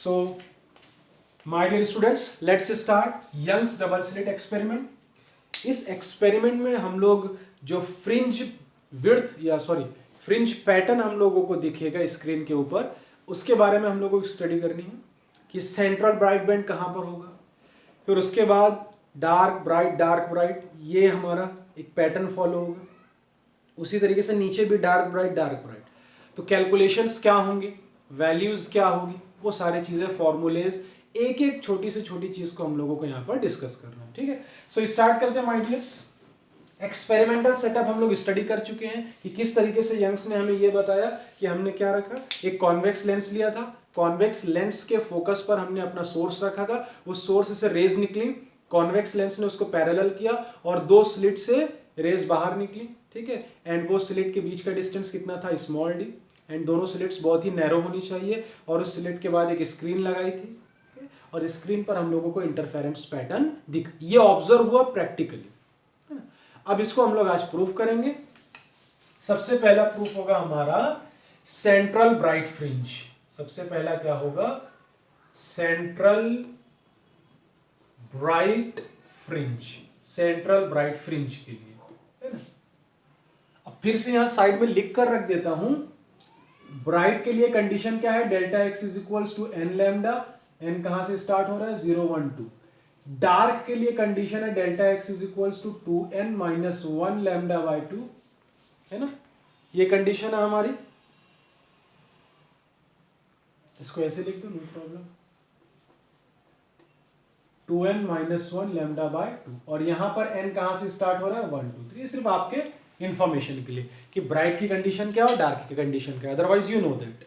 So my dear students, let's start Young's double slit experiment. इस experiment में हम लोग जो फ्रिंज विड्थ या फ्रिंज पैटर्न हम लोगों को दिखेगा स्क्रीन के ऊपर, उसके बारे में हम लोगों को स्टडी करनी है कि सेंट्रल ब्राइट बैंड कहाँ पर होगा। फिर उसके बाद डार्क ब्राइट ये हमारा एक पैटर्न फॉलो होगा। उसी तरीके से नीचे भी डार्क ब्राइट। तो कैलकुलेशंस क्या होंगे, वैल्यूज क्या होगी, वो सारी चीजें फॉर्मूलेज, एक एक छोटी से छोटी चीज को हम लोगों को यहाँ पर डिस्कस करना है। ठीक है, सो स्टार्ट करते हैं माय डियर्स। एक्सपेरिमेंटल सेटअप हम लोग स्टडी कर चुके हैं कि किस तरीके से यंग्स ने हमें ये बताया कि हमने क्या रखा, एक कॉन्वेक्स लेंस लिया था, कॉन्वेक्स लेंस के फोकस पर हमने अपना सोर्स रखा था, उस सोर्स से रेज निकली, कॉन्वेक्स लेंस ने उसको पैरेलल किया और दो स्लिट से रेज बाहर निकली। ठीक है, एंड वो स्लिट के बीच का डिस्टेंस कितना था, स्मॉल डी, एंड दोनों स्लिट्स बहुत ही नैरो होनी चाहिए और उस स्लिट के बाद एक स्क्रीन लगाई थी और स्क्रीन पर हम लोगों को इंटरफेरेंस पैटर्न दिख, ये ऑब्जर्व हुआ प्रैक्टिकली। अब इसको हम लोग आज प्रूफ करेंगे। सबसे पहला प्रूफ होगा हमारा सेंट्रल ब्राइट फ्रिंज। सबसे पहला क्या होगा, central bright fringe, central bright fringe के लिए, है ना। अब फिर से यहां साइड में लिख कर रख देता हूं, ब्राइट के लिए कंडीशन क्या है, delta x is equals to N lambda, N कहां से स्टार्ट हो रहा है, 0 1 2। डार्क के लिए कंडीशन है delta x is equals to 2n minus 1 lambda by 2, है ना। ये कंडीशन है हमारी, इसको ऐसे लिख दो, no problem, 2n minus 1 lambda by 2, और यहां पर n कहां से स्टार्ट हो रहा है, 1 2 3। सिर्फ आपके इंफॉर्मेशन के लिए कि ब्राइट की कंडीशन क्या है और डार्क की कंडीशन क्या है, otherwise you know that.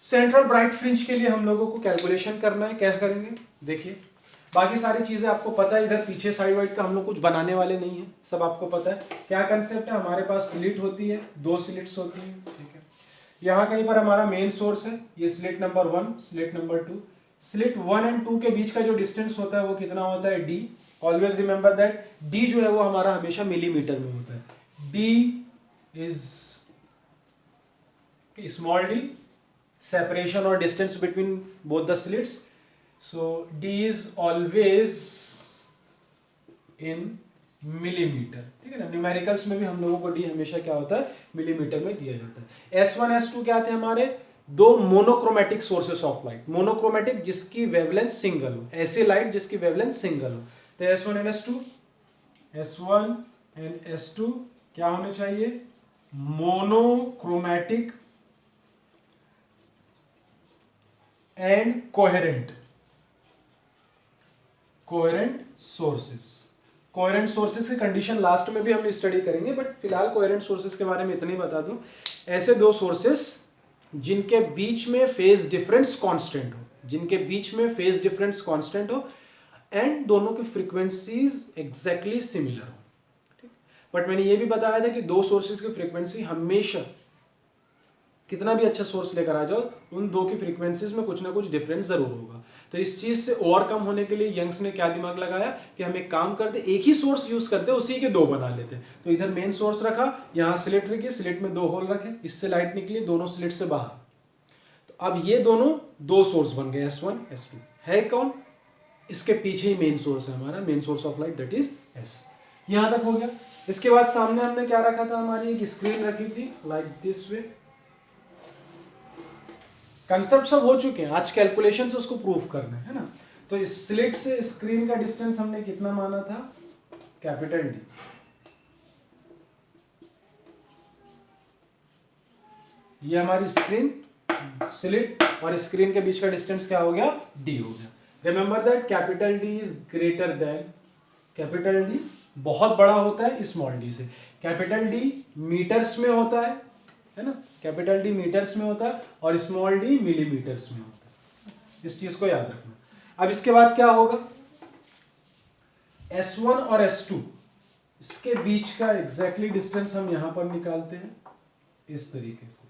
Central bright fringe के लिए हम लोगों को कैलकुलेशन करना है, कैसे करेंगे देखिए। बाकी सारी चीजें आपको पता है, इधर पीछे साइड वाइड का हम लोग कुछ बनाने वाले नहीं है, सब आपको पता है क्या कंसेप्ट है। हमारे पास स्लिट होती है, दो स्लिट्स होती है, ठीक है। यहाँ कहीं पर हमारा मेन सोर्स है, ये slit number 1, slit number 2। Slit 1 and 2 के बीच का जो डिस्टेंस होता है वो कितना होता है, d। Always remember that d जो है वो हमारा हमेशा मिलीमीटर में होता है। d is small d, separation or distance between both the slits, so d is always in millimeter। ठीक है ना, न्यूमेरिकल्स में भी हम लोगों को d हमेशा क्या होता है, मिलीमीटर में दिया जाता है। S1 S2 क्या थे हमारे, दो monochromatic sources of light, monochromatic जिसकी वेवलेंथ सिंगल हो, ऐसी लाइट जिसकी वेवलेंथ सिंगल हो। तो S1 and S2, S1 and S2 क्या होने चाहिए, monochromatic and coherent sources. Coherent sources की कंडीशन लास्ट में भी हम स्टडी करेंगे, बट फिलहाल कोहेरेंट सोर्सेस के बारे में इतना ही बता दूं। ऐसे दो सोर्सेस जिनके बीच में फेज डिफरेंस कांस्टेंट हो, जिनके बीच में फेज डिफरेंस कांस्टेंट हो एंड दोनों की फ्रीक्वेंसीज एग्जैक्टली सिमिलर हो। ठीक, बट मैंने ये भी बताया था कि दो सोर्सेस की फ्रीक्वेंसी हमेशा, कितना भी अच्छा सोर्स लेकर आ जाओ, उन दो की फ्रीक्वेंसीज में कुछ ना कुछ डिफरेंस जरूर होगा। तो इस चीज से ओवरकम होने के लिए यंग्स ने क्या दिमाग लगाया कि हम एक काम करते, एक ही सोर्स यूज करते, उसी के दो बना लेते। तो इधर मेन सोर्स रखा, यहां स्लिट रखी, स्लिट में दो होल रखे, इससे लाइट निकली दोनों स्लिट से बाहर। तो अब ये दोनों दो सोर्स बन गए, S1 S2। है कौन, इसके पीछे ही मेन सोर्स है हमारा, main source of light, that is S। यहां तक हो गया। इसके बाद सामने हमने क्या रखा था, हमारी एक स्क्रीन रखी थी लाइक दिस वे। कंसेप्ट सब हो चुके हैं, आज कैलकुलेशन से उसको प्रूफ करना है ना। तो इस स्लिट से स्क्रीन का डिस्टेंस हमने कितना माना था, कैपिटल D। ये हमारी स्क्रीन, स्लिट और स्क्रीन के बीच का डिस्टेंस क्या हो गया, D हो गया। Remember that capital D is greater than, capital D बहुत बड़ा होता है स्मॉल d से। कैपिटल D मीटर्स में होता है ना, कैपिटल D मीटर्स में होता है और स्मॉल d मिलीमीटर्स में होता है, इस चीज को याद रखना। अब इसके बाद क्या होगा, S1 और S2 इसके बीच का एग्जैक्टली डिस्टेंस हम यहां पर निकालते हैं इस तरीके से,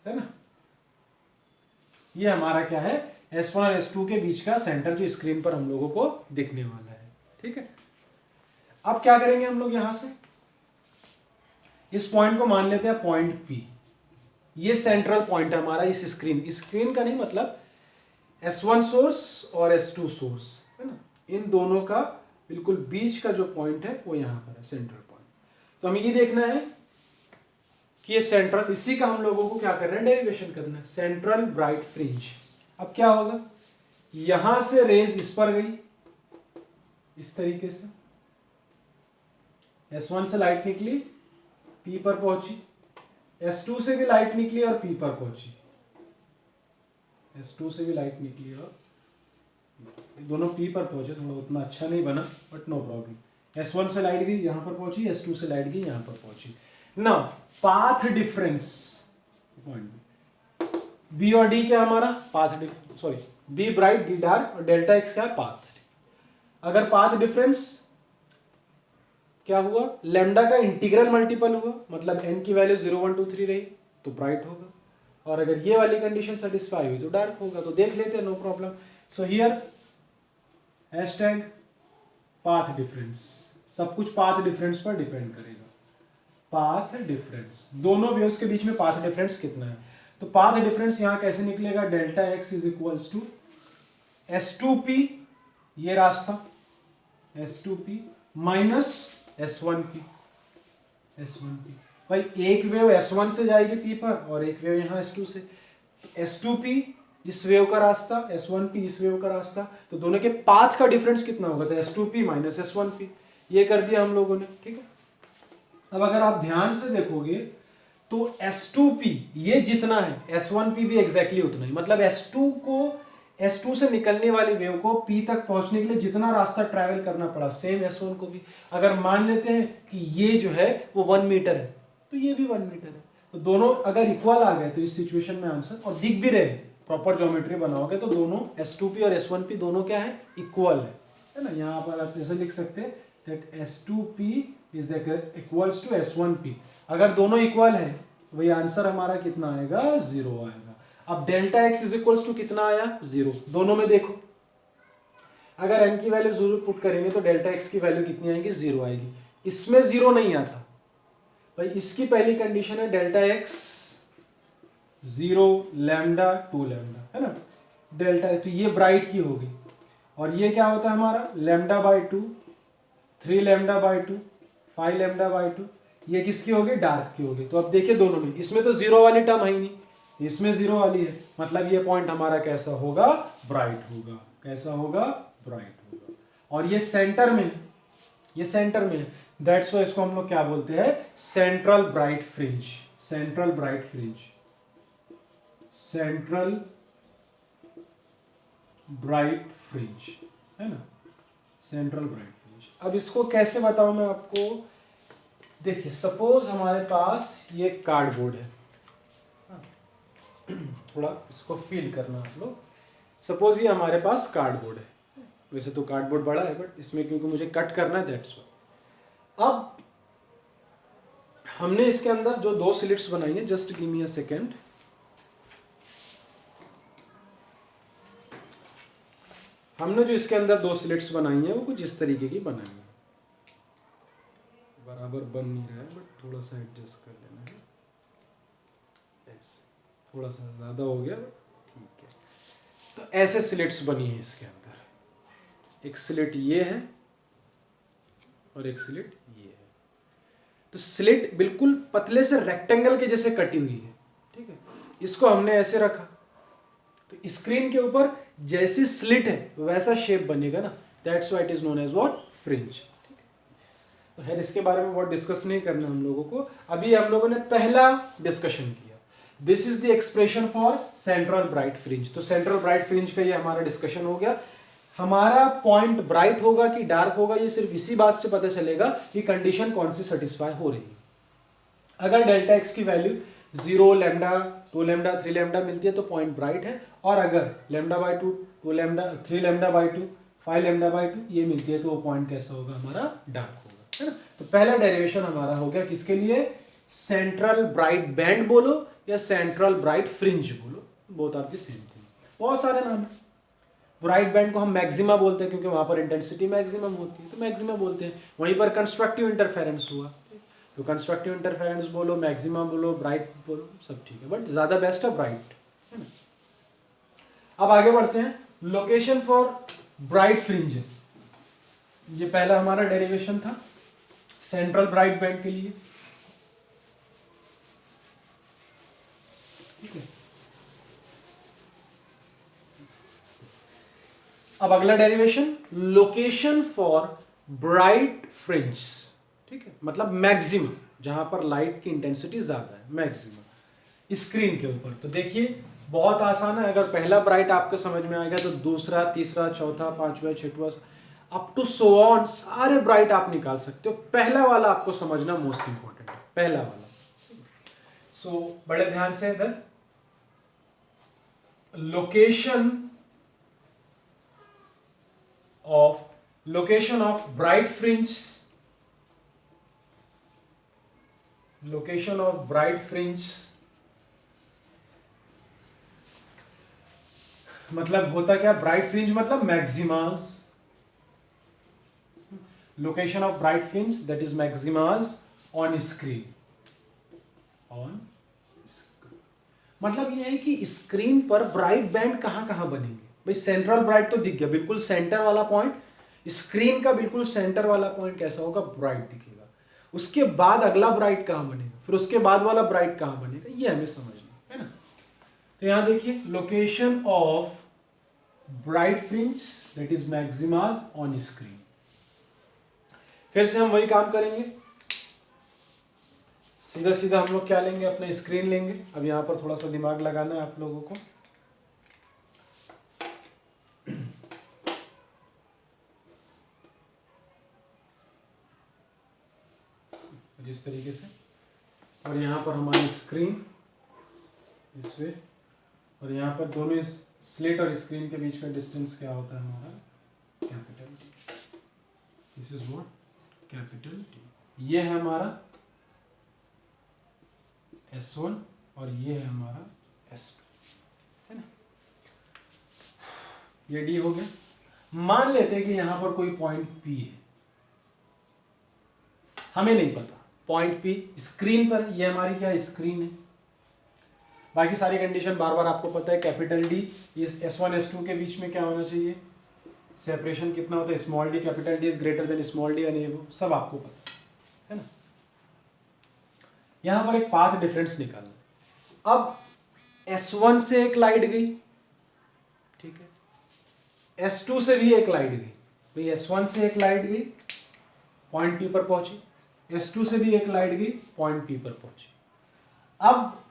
है ना। ये हमारा क्या है, S1 और S2 के बीच का सेंटर जो स्क्रीन पर हम लोगों को दिखने वाला है। ठीक है, अब क्या करेंगे हम लोग, यहां से इस पॉइंट को मान लेते हैं पॉइंट P। ये सेंट्रल पॉइंट है हमारा इस स्क्रीन का नहीं, मतलब S1 सोर्स और S2 सोर्स है ना, इन दोनों का बिल्कुल बीच का जो पॉइंट है वो यहाँ पर है सेंट्रल पॉइंट। तो हमें ये देखना है कि ये सेंट्रल, इसी का हम लोगों को क्या करना है, डेरिवेशन करना है, सेंट्रल ब्राइट फ्रिंज। अब क्या होगा, यहां से रेज इस पर गई इस तरीके से, S1 से लाइट निकली P पर पहुंची, S2 से भी लाइट निकली और P पर पहुंची, S2 से भी लाइट निकली और दोनों P पर पहुंचे, थोड़ा उतना अच्छा नहीं बना बट नो प्रॉब्लम। S1 से लाइट गई यहां पर पहुंची, S2 से लाइट गई यहां पर पहुंची। ना पाथ डिफरेंस पॉइंट B और D क्या हमारा path difference, sorry B bright D dark और डेल्टा X क्या है पाथ। अगर पाथ डिफरेंस क्या हुआ, लैम्डा का इंटीग्रल मल्टीपल हुआ, मतलब n की वैल्यू 0 1 2 3 रही तो ब्राइट होगा, और अगर ये वाली कंडीशन सेटिस्फाई हुई तो डार्क होगा। तो देख लेते हैं, no problem. So here hashtag path difference, सब कुछ पाथ डिफरेंस पर डिपेंड करेगा। पाथ डिफरेंस, दोनों वेव्स के बीच में पाथ डिफरेंस कितना है, तो पाथ डिफरेंस यहां कैसे निकलेगा, delta x is equals to S2P, ये रास्ता S2P माइनस S1P। भाई एक वेव S1 से जाएगी P पर और एक वेव यहाँ S2 से, S2P इस वेव का रास्ता, S1P इस वेव का रास्ता, तो दोनों के पाथ का डिफरेंस कितना होगा, तो S2P माइनस S1P। ये कर दिया हम लोगों ने, ठीक है। अब अगर आप ध्यान से देखोगे तो S2P ये जितना है S1P भी एग्जैक्टली उतना ही, मतलब S2 से निकलने वाली वेव को P तक पहुंचने के लिए जितना रास्ता ट्रैवल करना पड़ा सेम S1 को भी। अगर मान लेते हैं कि ये जो है वो 1 मीटर है तो ये भी 1 मीटर है, तो दोनों अगर इक्वल आ गए तो इस सिचुएशन में आंसर, और दिख भी रहे प्रॉपर ज्योमेट्री बनाओगे तो दोनों S2P और S1P दोनों क्या है, इक्वल है ना। यहाँ पर आप ऐसे लिख सकते हैं that S2P is equals to S1P। अगर दोनों इक्वल है तो वही आंसर हमारा कितना आएगा, 0 आएगा। अब delta x is equals to कितना आया, 0। दोनों में देखो, अगर n की वैल्यू 0 पुट करेंगे तो डेल्टा एक्स की वैल्यू कितनी आएगी, 0 आएगी। इसमें 0 नहीं आता भाई, इसकी पहली कंडीशन है डेल्टा एक्स 0 लैम्डा 2 लैम्डा है ना, डेल्टा, तो ये ब्राइट की होगी, और ये क्या होता है हमारा lambda by 2, 3 lambda by 2, 5 lambda by 2, ये किसकी होगी, डार्क की होगी। तो अब देखिए दोनों में, इसमें तो 0 वाली टर्म है ही नहीं, इसमें 0 वाली है, मतलब ये पॉइंट हमारा कैसा होगा, ब्राइट होगा। कैसा होगा, ब्राइट होगा। और ये सेंटर में, ये सेंटर में, दैट्स व्हाई इसको हम लोग क्या बोलते हैं, central bright fringe. Central bright fringe, central bright fringe है ना, सेंट्रल ब्राइट फ्रिंज। अब इसको कैसे बताऊं मैं आपको, देखिए सपोज हमारे पास ये कार्डबोर्ड है, थोड़ा इसको फील करना आप लोग। सपोज ये हमारे पास कार्डबोर्ड है, वैसे तो कार्डबोर्ड बड़ा है बट इसमें क्योंकि मुझे कट करना है दैट्स व्हाई। अब हमने इसके अंदर जो 2 स्लिट्स बनाई है, just give me a second. हमने जो इसके अंदर 2 स्लिट्स बनाई है वो कुछ इस तरीके की बनाई है, बराबर बन नहीं रहा है बट थोड़ा सा एडजस्ट कर लेना है, ऐसे थोड़ा सा ज़्यादा हो गया, ठीक है। तो ऐसे स्लिट्स बनी है इसके अंदर, एक स्लिट ये है और एक स्लिट ये है। तो स्लिट बिल्कुल पतले से रेक्टेंगल के जैसे कटी हुई है, ठीक है। इसको हमने ऐसे रखा तो स्क्रीन के ऊपर जैसी स्लिट है वैसा शेप बनेगा ना, that's why it is known as what, fringe. तो खैर इसके बारे में बहुत डिस्कस नहीं करना हम लोगों को, अभी हम लोगों ने पहला डिस्कशन किया। This is the expression for central bright fringe. तो सेंट्रल ब्राइट फ्रिंज का ये हमारा डिस्कशन हो गया। हमारा पॉइंट ब्राइट होगा कि डार्क होगा ये सिर्फ इसी बात से पता चलेगा कि कंडीशन कौन सी सेटिस्फाई हो रही है। अगर डेल्टा एक्स की वैल्यू 0 लैम्डा 2 लैम्डा 3 लैम्डा मिलती है तो पॉइंट ब्राइट है, और अगर lambda by 2 2 lambda 3 lambda by 2 5 lambda by 2 ये मिलती है तो वो पॉइंट कैसा होगा, हमारा डार्क होगा, है ना। तो पहला डेरिवेशन हमारा हो गया किसके लिए, सेंट्रल ब्राइट बैंड बोलो या सेंट्रल ब्राइट फ्रिंज बोलो, both are the same thing. बहुत सारे नाम है। ब्राइट बैंड को हम मैक्सिमा बोलते हैं क्योंकि वहां पर इंटेंसिटी मैक्सिमम होती है तो मैक्सिमा बोलते हैं, वहीं पर कंस्ट्रक्टिव इंटरफेरेंस हुआ। तो कंस्ट्रक्टिव इंटरफेरेंस बोलो, मैक्सिमा बोलो, ब्राइट बोलो, सब ठीक है, बट ज़्यादा बेस्ट है ब्राइट, है ना। अब आगे बढ़ते हैं, लोकेशन फॉर ब्राइट फ्रिंजेस। ये पहला हमारा डेरिवेशन था सेंट्रल ब्राइट बैंड के लिए, ठीक है। अब अगला derivation, location for bright fringe, ठीक है, मतलब मैक्सिमम, जहां पर लाइट की इंटेंसिटी ज्यादा है, मैक्सिमम स्क्रीन के ऊपर। तो देखिए बहुत आसान है, अगर पहला ब्राइट आपको समझ में आएगा तो दूसरा, तीसरा, चौथा, पांचवा, छठवां, अप टू सो ऑन सारे ब्राइट आप निकाल सकते हो। पहला वाला आपको समझना मोस्ट इंपॉर्टेंट है, पहला वाला। सो बड़े ध्यान से इधर, location of bright fringe, location of bright fringe मतलब होता क्या, ब्राइट फ्रिंज मतलब maxima, location of bright fringe that is maxima on screen, on मतलब यह है कि स्क्रीन पर ब्राइट बैंड कहां कहां बनेंगे। भाई सेंट्रल ब्राइट तो दिख गया, बिल्कुल सेंटर वाला पॉइंट, स्क्रीन का बिल्कुल सेंटर वाला पॉइंट कैसा होगा, ब्राइट दिखेगा। उसके बाद अगला ब्राइट कहां बनेगा, फिर उसके बाद वाला ब्राइट कहां बनेगा, ये हमें समझना है ना। तो यहां देखिए, location of bright fringe that is maxima on screen. फिर से हम वही काम करेंगे, सीधा सीधा हम लोग क्या लेंगे, अपने स्क्रीन लेंगे। अब यहां पर थोड़ा सा दिमाग लगाना है आप लोगों को। जिस तरीके से, और यहां पर हमारी स्क्रीन इस वे, और यहां पर दोनों स्लेट और स्क्रीन के बीच का डिस्टेंस क्या होता है हमारा, capital T. This is what, capital T. ये है हमारा S1 और ये है हमारा S2, है ना। ये D हो गया। मान लेते हैं कि यहां पर कोई पॉइंट P है, हमें नहीं पता पॉइंट P स्क्रीन पर, ये हमारी क्या स्क्रीन है। बाकी सारी कंडीशन बार बार आपको पता है, कैपिटल D इस S1 S2 के बीच में क्या होना चाहिए, सेपरेशन कितना होता है, small d, capital D is greater than small d, यानी वो सब आपको पता है ना। यहां पर एक पाथ डिफरेंस निकालना। अब S1 से एक लाइट गई, ठीक है, S2 से भी एक लाइट गई। भाई S1 से एक लाइट गई, पॉइंट P पर पहुंची, S2 से भी एक लाइट गई, पॉइंट P पर पहुंची। अब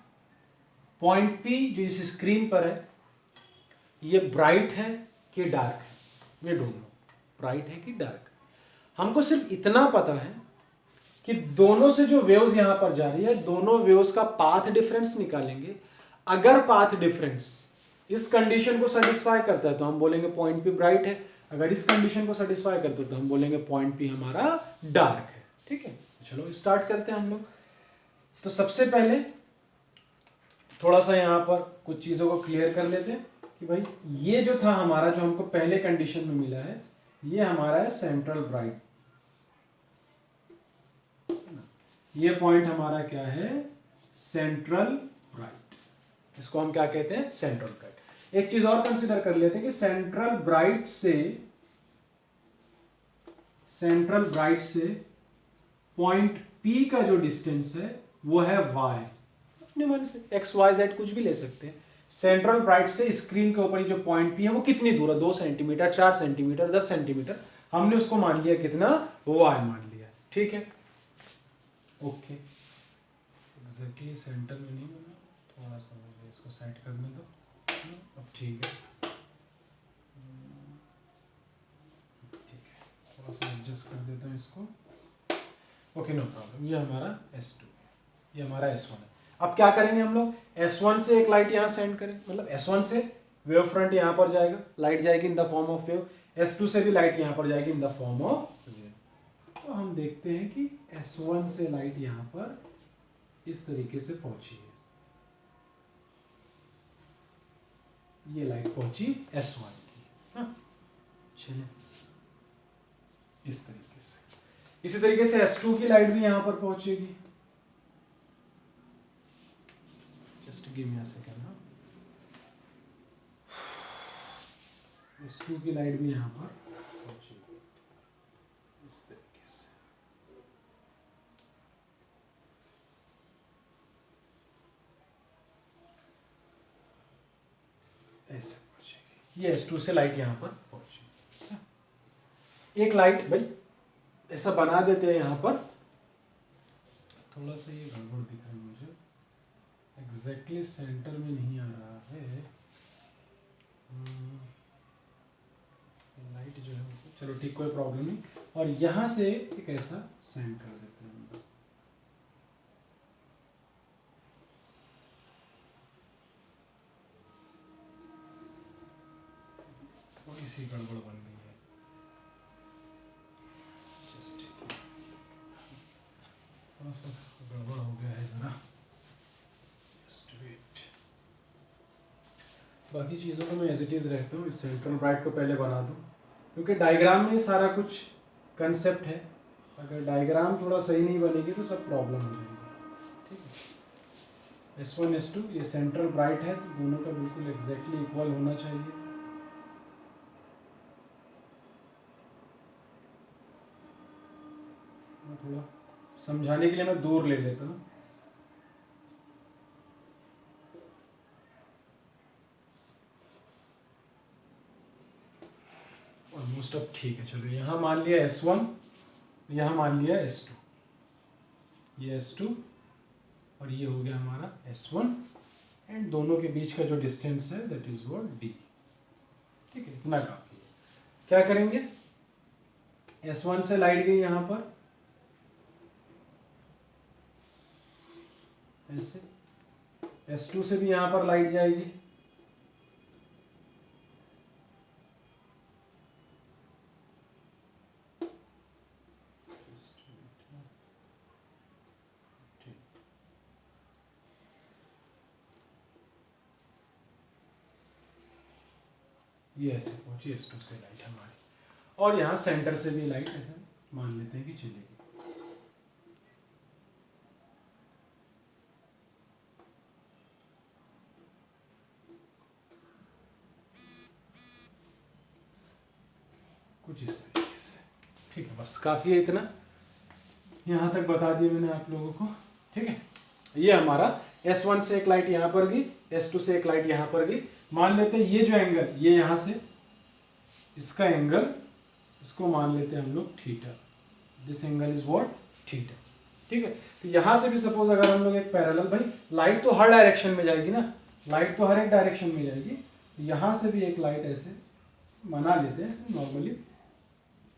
पॉइंट P जो इस स्क्रीन पर है, ये ब्राइट है कि डार्क है, वी डोंट नो, ब्राइट है कि डार्क। हमको सिर्फ इतना पता है कि दोनों से जो वेव्स यहां पर जा रही है, दोनों वेव्स का पाथ डिफरेंस निकालेंगे। अगर पाथ डिफरेंस इस कंडीशन को सेटिस्फाई करता है तो हम बोलेंगे पॉइंट P ब्राइट है, अगर इस कंडीशन को सेटिस्फाई करता है तो हम बोलेंगे पॉइंट P हमारा डार्क है, ठीक है। चलो स्टार्ट करते हैं हम लोग। तो सबसे पहले थोड़ा सा यहां पर कुछ चीजों को क्लियर कर लेते हैं कि भाई ये जो था हमारा, जो हमको पहले कंडीशन में मिला है, ये हमारा है सेंट्रल ब्राइट, ये पॉइंट हमारा क्या है, सेंट्रल ब्राइट। इसको हम क्या कहते हैं, सेंट्रल ब्राइट। एक चीज और कंसीडर कर लेते हैं कि सेंट्रल ब्राइट से पॉइंट P का जो डिस्टेंस है वो है y, अपने मन से x y z कुछ भी ले सकते हैं। सेंट्रल ब्राइट से स्क्रीन के ऊपर जो पॉइंट P है वो कितनी दूर है, 2 सेंटीमीटर, 4 सेंटीमीटर, 10 सेंटीमीटर, हमने उसको मान लिया कितना, y मान लिया, ठीक है, ओके। एग्जैक्टली सेंटर में नहीं बना, थोड़ा सा मुझे इसको सेट करने दो, अब ठीक है, थोड़ा सा एडजस्ट कर देता हूँ इसको, ओके नो प्रॉब्लम। ये हमारा S2, ये हमारा S1 है। अब क्या करेंगे हम लोग, S1 से एक लाइट यहाँ सेंड करें, मतलब S1 से वेव फ्रंट यहाँ पर जाएगा, लाइट जाएगी in the form of wave, S2 से भी लाइट यहाँ पर जाएगी in the form of wave. तो हम देखते हैं कि S1 से लाइट यहाँ पर इस तरीके से पहुंची है, ये लाइट पहुंची S1 की, हाँ चलिए इस तरीके से। इसी तरीके से S2 की लाइट भी यहां पर पहुंचेगी। Just give me a second. S2 की लाइट भी यहां पर पहुंचेगी इस तरीके से। ऐसे पहुंचेगी, ये S2 से लाइट यहां पर पहुंचेगी। एक लाइट भाई ऐसा बना देते हैं यहाँ पर, थोड़ा सा ये गड़बड़ दिख रहा है मुझे, एग्जैक्टली सेंटर में नहीं आ रहा है लाइट जो है। चलो ठीक, कोई प्रॉब्लम नहीं। और यहाँ से एक ऐसा सेंड कर देते हैं। थोड़ी सी गड़बड़ बन गई है, थोड़ा सा गड़बड़ हो गया है ज़रा, जस्ट वेट। बाकी चीज़ों को मैं एज इट इज़ रहता हूँ, इस सेंट्रल ब्राइट को पहले बना दूँ, क्योंकि डायग्राम में सारा कुछ कंसेप्ट है। अगर डायग्राम थोड़ा सही नहीं बनेगी तो सब प्रॉब्लम हो जाएगी। ठीक है, S1 S2 ये सेंट्रल ब्राइट है, तो दोनों का बिल्कुल एग्जैक्टली इक्वल होना चाहिए। थोड़ा समझाने के लिए मैं दूर ले लेता हूँ। ऑलमोस्ट अब ठीक है। चलो यहाँ मान लिया S1, यहाँ मान लिया S2, ये S2 और ये हो गया हमारा S1, एंड दोनों के बीच का जो डिस्टेंस है दैट इज व्हाट D। ठीक है, इतना काफी है। क्या करेंगे, S1 से लाइट गई यहाँ पर ऐसे, S2 से भी यहाँ पर लाइट जाएगी, ये ऐसे पहुंची S2 से लाइट हमारी, और यहाँ सेंटर से भी लाइट ऐसे मान लेते हैं कि चलेगी। कुछ इस तरीके से। ठीक है, बस काफ़ी है इतना, यहाँ तक बता दिया मैंने आप लोगों को। ठीक है, ये हमारा S1 से एक लाइट यहाँ पर गई, S2 से एक लाइट यहाँ पर गई। मान लेते हैं ये जो एंगल, ये यहाँ से इसका एंगल, इसको मान लेते हैं हम लोग theta. This angle is what, theta. ठीक है, तो यहाँ से भी सपोज अगर हम लोग एक पैरेलल, भाई लाइट तो हर डायरेक्शन में जाएगी ना, लाइट तो हर एक डायरेक्शन में जाएगी, यहाँ से भी एक लाइट ऐसे बना लेते हैं नॉर्मली।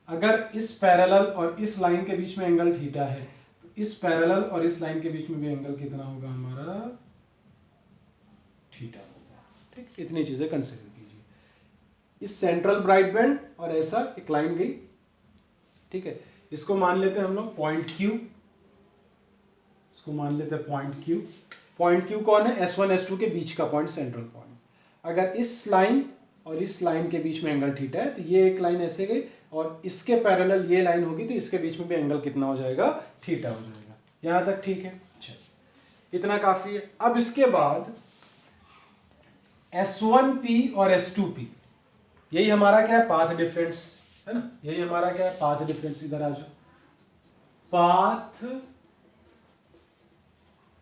अगर इस पैरेलल और इस लाइन के बीच में एंगल थीटा है, तो इस पैरेलल और इस लाइन के बीच में भी एंगल कितना होगा हमारा, थीटा होगा। ठीक, इतनी चीजें कंसीडर कीजिए। इस सेंट्रल ब्राइट बैंड और ऐसा एक लाइन गई। ठीक है, इसको मान लेते हैं हम लोग पॉइंट Q, इसको मान लेते हैं पॉइंट Q। पॉइंट Q कौन है, S1 S2 के बीच का पॉइंट, सेंट्रल पॉइंट। अगर इस लाइन और इस लाइन के बीच में एंगल थीटा है, तो ये एक लाइन ऐसे गई और इसके पैरेलल ये लाइन होगी, तो इसके बीच में भी एंगल कितना हो जाएगा, थीटा हो जाएगा। यहां तक ठीक है, चलिए इतना काफी है। अब इसके बाद S1P और S2P, यही हमारा क्या है, पाथ डिफरेंस है ना, यही हमारा क्या है, पाथ डिफरेंस। इधर आ जाओ, पाथ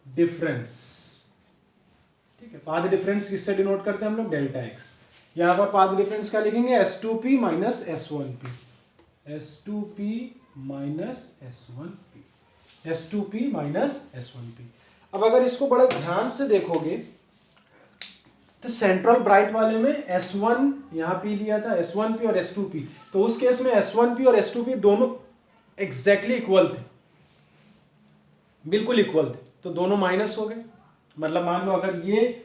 डिफरेंस। ठीक है, पाथ डिफरेंस किससे डिनोट करते हैं हम लोग, डेल्टा एक्स। यहां पर पाथ डिफरेंस क्या लिखेंगे, S2P minus S1P, S2P minus S1P, S2P minus S1P। अब अगर इसको बड़ा ध्यान से देखोगे तो सेंट्रल ब्राइट वाले में S1 यहां P लिया था, S1P और S2P, तो उस केस में S1P और S2P दोनों एग्जैक्टली इक्वल थे, बिल्कुल इक्वल थे, तो दोनों माइनस हो गए। मतलब मान लो अगर ये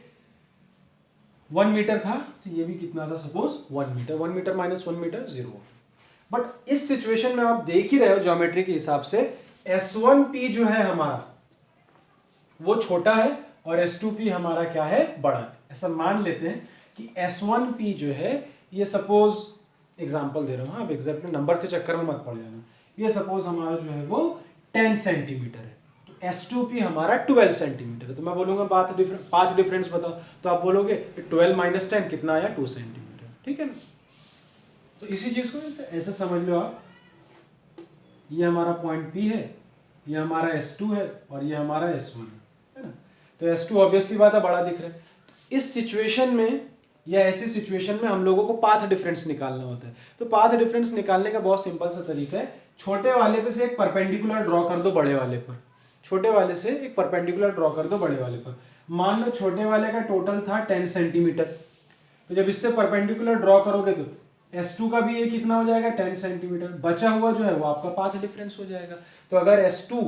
1 मीटर था, तो ये भी कितना था, suppose 1 metre, 1 metre minus 1 metre 0। But इस सिचुएशन में आप देख ही रहे हो ज्योमेट्री के हिसाब से, S1P जो है हमारा वो छोटा है और S2P हमारा क्या है, बड़ा है। ऐसा मान लेते हैं कि S1P जो है, ये सपोज एग्जांपल दे रहा हूं, आप एग्जैक्टली नंबर के चक्कर में मत पड़ जाना, ये सपोज हमारा जो है वो 10 सेंटीमीटर है, तो S2P हमारा 12 सेंटीमीटर है। तो मैं बोलूंगा पाथ डिफरेंस बताओ, तो आप बोलोगे 12 माइनस 10 कितना आया, 2 सेंटीमीटर। ठीक है ना, तो इसी चीज को ऐसे समझ लो आप, ये हमारा पॉइंट P है, ये हमारा S2 है और ये हमारा S1 है ना। तो S2 ऑब्वियसली बात है बड़ा दिख रहा है। इस सिचुएशन में या ऐसी सिचुएशन में हम लोगों को पाथ डिफरेंस निकालना होता है। तो पाथ डिफरेंस निकालने का बहुत सिंपल सा तरीका है, छोटे वाले पे से एक परपेंडिकुलर ड्रॉ कर दो बड़े वाले पर, छोटे वाले से एक परपेंडिकुलर ड्रॉ कर दो बड़े वाले पर। मान लो छोटे वाले का टोटल था 10 सेंटीमीटर, तो जब इससे परपेंडिकुलर ड्रॉ करोगे तो S2 का भी ये कितना हो जाएगा, 10 सेंटीमीटर। बचा हुआ जो है वो आपका पाथ डिफरेंस हो जाएगा। तो अगर S2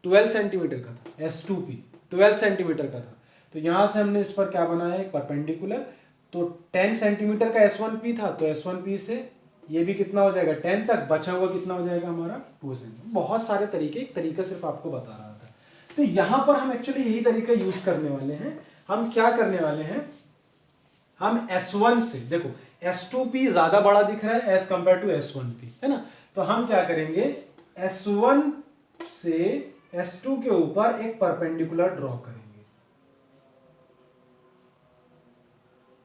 12 सेंटीमीटर का था, S2P 12 सेंटीमीटर का था, तो यहां से हमने इस पर क्या बनाया, एक परपेंडिकुलर। तो 10 सेंटीमीटर का S1P था, तो S1P से ये भी कितना हो जाएगा 10 तक, बचा हुआ कितना हो जाएगा हमारा 2 सेंटीमीटर। बहुत सारे तरीके, एक तरीका सिर्फ आपको बता रहा था। तो यहां पर हम एक्चुअली यही तरीका यूज करने वाले हैं। हम क्या करने वाले हैं, हम S1 से, देखो S2P ज्यादा बड़ा दिख रहा है एज कंपेयर टू S1P, है ना। तो हम क्या करेंगे, S1 से S2 के ऊपर एक परपेंडिकुलर ड्रॉ करेंगे।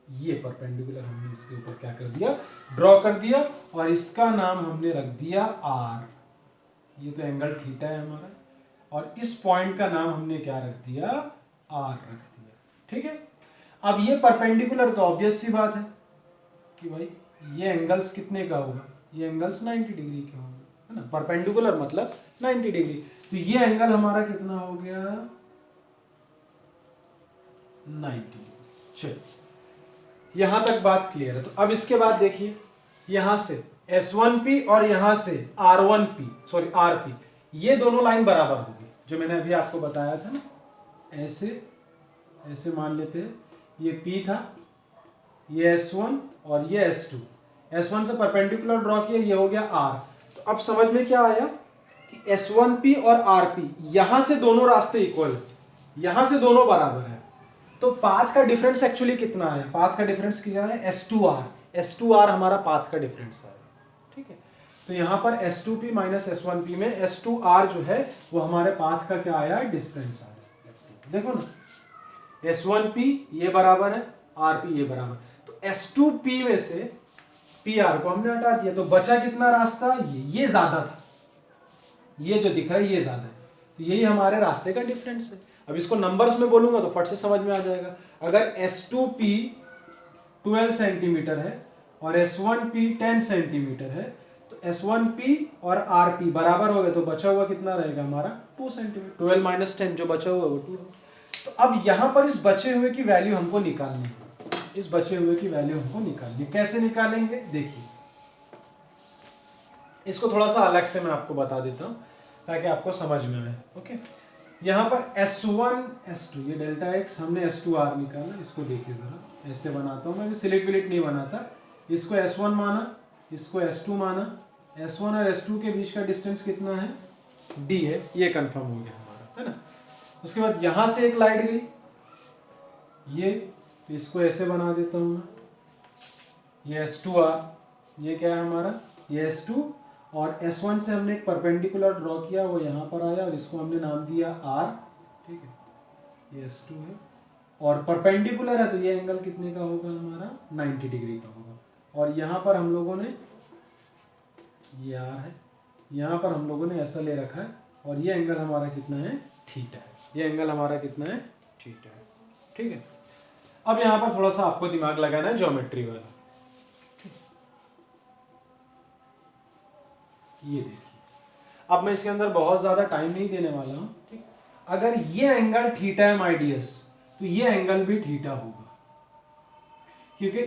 ये परपेंडिकुलर हमने इसके ऊपर क्या कर दिया, ड्रॉ कर दिया, और इसका नाम हमने रख दिया R। ये तो एंगल थीटा है हमारा, और इस पॉइंट का नाम हमने क्या रख दिया, R रख दिया। ठीक है, अब ये परपेंडिकुलर तो ऑब्वियस सी बात है कि भाई ये एंगल्स कितने का होगा, ये एंगल्स 90 डिग्री के होंगे, है ना। परपेंडिकुलर मतलब 90 डिग्री, तो ये एंगल हमारा कितना हो गया, 90 डिग्री। चलो यहां तक बात क्लियर है। तो अब इसके बाद देखिए, यहां से S1P और यहां से RP, ये दोनों लाइन बराबर होगी, जो मैंने अभी आपको बताया था ना। ऐसे ऐसे मान लेते हैं, ये P था, ये S1 और ये S2, S1 से परपेंडिकुलर ड्रॉ किया, ये हो गया R। तो अब समझ में क्या आया कि S1P और RP यहां से दोनों रास्ते इक्वल, यहां से दोनों बराबर है। तो पाथ का डिफरेंस एक्चुअली कितना है, पाथ का डिफरेंस क्या है, S2R हमारा पाथ का डिफरेंस है। ठीक है, तो यहां पर S2P माइनस S1P में S2R जो है वो हमारे पाथ का क्या आया, डिफरेंस आया। देखो ना, S1P ये बराबर है, RP ये बराबर, तो S2P में से PR को हमने हटा दिया, तो बचा कितना रास्ता, ये ज्यादा था, ये जो दिख रहा है ये ज्यादा है, तो यही हमारे रास्ते का डिफरेंस है। अब इसको नंबर्स में बोलूंगा तो फट से समझ में आ जाएगा। अगर S2P 12 सेंटीमीटर है और S1P 10 सेंटीमीटर है, तो S1P और RP बराबर हो गए, तो बचा हुआ कितना रहेगा हमारा 2 सेंटीमीटर। 12 माइनस 10 जो बचा हुआ वो 2। तो अब यहां पर इस बचे हुए की वैल्यू हमको निकालनी है, इस बचे हुए की वैल्यू हमको निकालनी है। कैसे निकालेंगे, देखिए इसको थोड़ा सा अलग से मैं आपको बता देता हूं ताकि आपको समझ में आए। ओके, यहाँ पर S1 S2 ये डेल्टा x, हमने S2R निकाला। इसको देखिए जरा, ऐसे बनाता हूँ मैं, भी सिलेक्ट विलेक्ट नहीं बनाता। इसको S1 माना, इसको S2 माना, S1 और S2 के बीच का डिस्टेंस कितना है, D है, ये कंफर्म हो गया हमारा, है ना। उसके बाद यहाँ से एक लाइट गई, ये, तो इसको ऐसे बना देता हूँ मैं, ये S2R, ये क्या है हमारा, ये S2, और S1 से हमने एक परपेंडिकुलर ड्रॉ किया, वो यहाँ पर आया और इसको हमने नाम दिया R। ठीक है, ये S2 है और परपेंडिकुलर है, तो ये एंगल कितने का होगा हमारा, 90 डिग्री का होगा। और यहाँ पर हम लोगों ने, ये R है, यहाँ पर हम लोगों ने ऐसा ले रखा है, और ये एंगल हमारा कितना है, थीटा है, ये एंगल हमारा कितना है, थीटा है। ठीक है, अब यहाँ पर थोड़ा सा आपको दिमाग लगाना है ज्योमेट्री वाला। ये देखिए, अब मैं इसके अंदर बहुत ज्यादा टाइम नहीं देने वाला हूं। ठीक, अगर ये एंगल थीटा है माय डियर्स, तो ये एंगल भी थीटा होगा, क्योंकि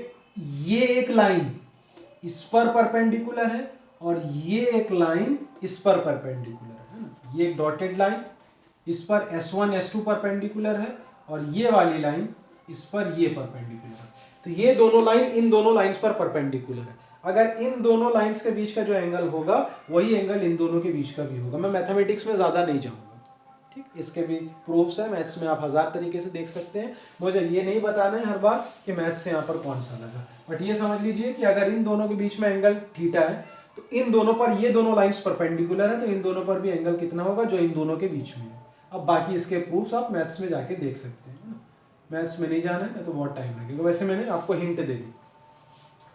ये एक लाइन इस पर परपेंडिकुलर है और ये एक लाइन इस पर परपेंडिकुलर है ना। ये एक डॉटेड लाइन इस पर S1 S2 परपेंडिकुलर है और ये वाली लाइन इस पर ये परपेंडिकुलर है, तो ये दोनों लाइन इन दोनों लाइंस पर परपेंडिकुलर है। अगर इन दोनों लाइंस के बीच का जो एंगल होगा वही एंगल इन दोनों के बीच का भी होगा। मैं मैथमेटिक्स में ज्यादा नहीं जाऊंगा, ठीक, इसके भी प्रूफ्स है, मैथ्स में आप 1000 तरीके से देख सकते हैं। मुझे ये नहीं बताना है हर बार कि मैथ्स से यहाँ पर कौन सा लगा, बट ये समझ लीजिए कि अगर इन दोनों के बीच में एंगल थीटा है तो इन दोनों पर, ये दोनों लाइंस परपेंडिकुलर है, तो इन दोनों पर भी एंगल कितना होगा जो इन दोनों के बीच में है। अब बाकी इसके प्रूफ्स आप मैथ्स में जाके देख सकते हैं ना, मैथ्स में नहीं जाना है तो बहुत टाइम लगेगा, वैसे मैंने आपको हिंट दे दी।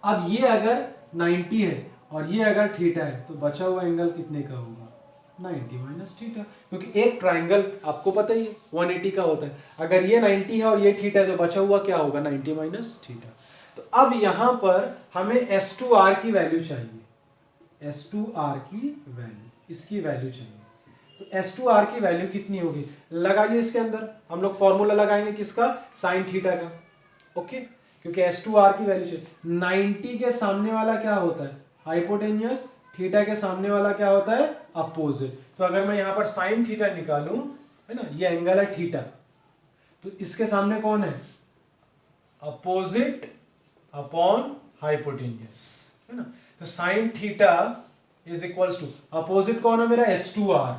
अब ये अगर 90 है और ये अगर थीटा है तो बचा हुआ एंगल कितने का होगा, 90 माइनस थीटा, क्योंकि एक ट्राइंगल आपको पता ही है 180 का होता है। अगर ये 90 है और ये थीटा है तो बचा हुआ क्या होगा, 90 माइनस थीटा। तो अब यहां पर हमें S2R की वैल्यू चाहिए, S2R की वैल्यू, इसकी वैल्यू चाहिए। तो S2R की वैल्यू कितनी होगी, लगाइए इसके अंदर, हम लोग फॉर्मूला लगाएंगे किसका, साइन थीटा का। ओके, क्योंकि S2R की वैल्यू चाहिए। 90 के सामने वाला क्या होता है, हाइपोटेन्यूस, थीटा के सामने वाला क्या होता है, अपोजिट। तो अगर मैं यहां पर साइन थीटा निकालूं, है ना, ये एंगल है थीटा, तो इसके सामने कौन है, अपोजिट अपॉन हाइपोटेन्यूस, है ना। तो sine theta is equals to, opposite कौन है मेरा, S2R,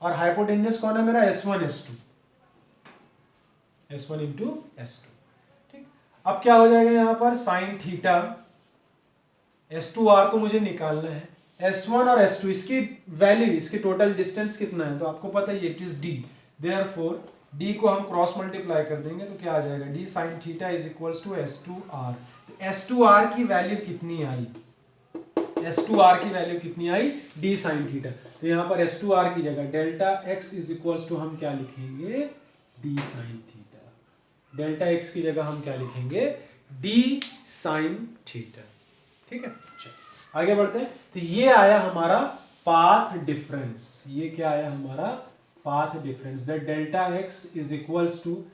और हाइपोटेन्यूस कौन है मेरा, S1 इंटू S2। ठीक, अब क्या हो जाएगा यहां पर, साइन थीटा, S2R तो मुझे निकालना है, S1 और S2 इसकी वैल्यू, इसकी टोटल डिस्टेंस कितना है तो आपको पता ही, it is D। Therefore D को हम क्रॉस मल्टीप्लाई कर देंगे तो क्या आ जाएगा, D sine theta is equals to S2R। तो S2R की वैल्यू कितनी आई, S2R की वैल्यू कितनी आई, D साइन थीटा। तो यहां पर S2R की जगह delta x is equals to हम क्या लिखेंगे, D sine theta. Delta x की जगह हम क्या लिखेंगे, D साइन थीटा। ठीक है, चलो आगे बढ़ते हैं। तो ये आया हमारा पाथ डिफरेंस, ये क्या आया हमारा, path difference, that delta x is equals to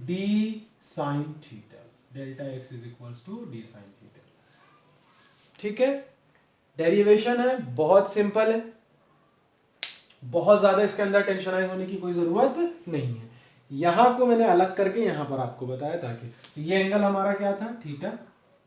D sine theta, delta x is equals to D sine theta. ठीक है, डेरिवेशन है, बहुत सिंपल है, बहुत ज्यादा इसके अंदर टेंशन होने की कोई जरूरत नहीं है। यहां को मैंने अलग करके यहां पर आपको बताया ताकि, तो ये एंगल हमारा क्या था, थीटा,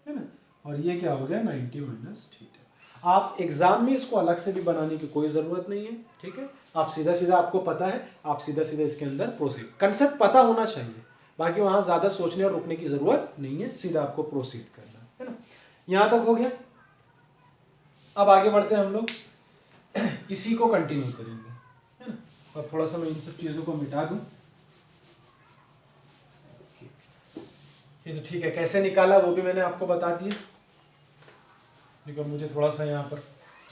है ना, और ये क्या हो गया, 90 माइनस थीटा। आप एग्जाम में इसको अलग से भी बनाने की कोई जरूरत नहीं है। ठीक है, आप सीधा सीधा, आपको पता है, आप सीधा सीधा इसके अंदर प्रोसीड, कंसेप्ट पता होना चाहिए, बाकी वहां ज्यादा सोचने और रुकने की जरूरत नहीं है, सीधा आपको प्रोसीड करना है ना। यहां तक हो गया, अब आगे बढ़ते हैं हम लोग, इसी को कंटिन्यू करेंगे, है ना। और थोड़ा सा मैं इन सब चीजों को मिटा दूं, ये तो ठीक है, कैसे निकाला वो भी मैंने आपको बता दिया, लेकिन मुझे थोड़ा सा यहाँ पर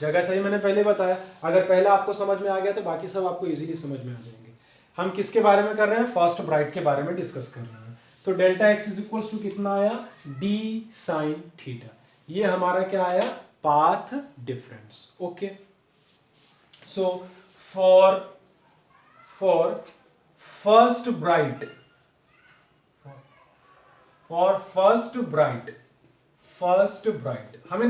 जगह चाहिए, मैंने पहले बताया, अगर पहला आपको समझ में आ गया तो बाकी सब आपको इजीली समझ में आ जाएंगे। हम किसके बारे में कर रहे हैं, फर्स्ट ब्राइट के बारे में डिस्कस कर रहे हैं। तो delta x is equals to कितना आया, डी साइन थीटा, ये हमारा क्या आया, path difference. Okay, so for first bright, first bright हमें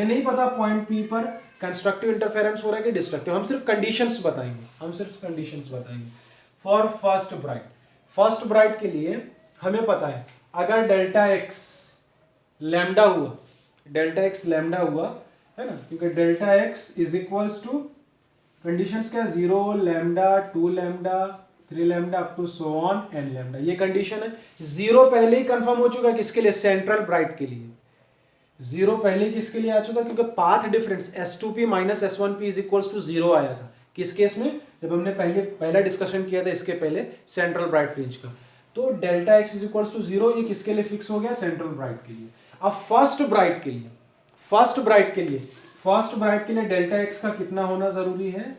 नहीं पता पॉइंट पी पर कंस्ट्रक्टिव इंटरफेरेंस हो रहा है कि डिस्ट्रक्टिव, हम सिर्फ कंडीशंस बताएंगे। फॉर फर्स्ट ब्राइट के लिए हमें पता है, अगर डेल्टा एक्स लैम्डा हुआ, है ना, क्योंकि delta x is equals to conditions क्या, 0 lambda, 2 lambda, 3 lambda up to so on n lambda, ये कंडीशन है। 0 पहले ही कंफर्म हो चुका है, किसके लिए, सेंट्रल ब्राइट के लिए। 0 पहले ही किसके लिए आ चुका, क्योंकि path difference S2p minus S1p is equals to 0 आया था। किस केस में, जब हमने पहला डिस्कशन किया था इसके पहले सेंट्रल ब्राइट फ्रिंज का। तो delta x is equals to 0, ये किसके लिए फिक्स हो गया, सेंट्रल ब्राइट के लिए। अब फर्स्ट ब्राइट के लिए डेल्टा एक्स का कितना होना जरूरी है,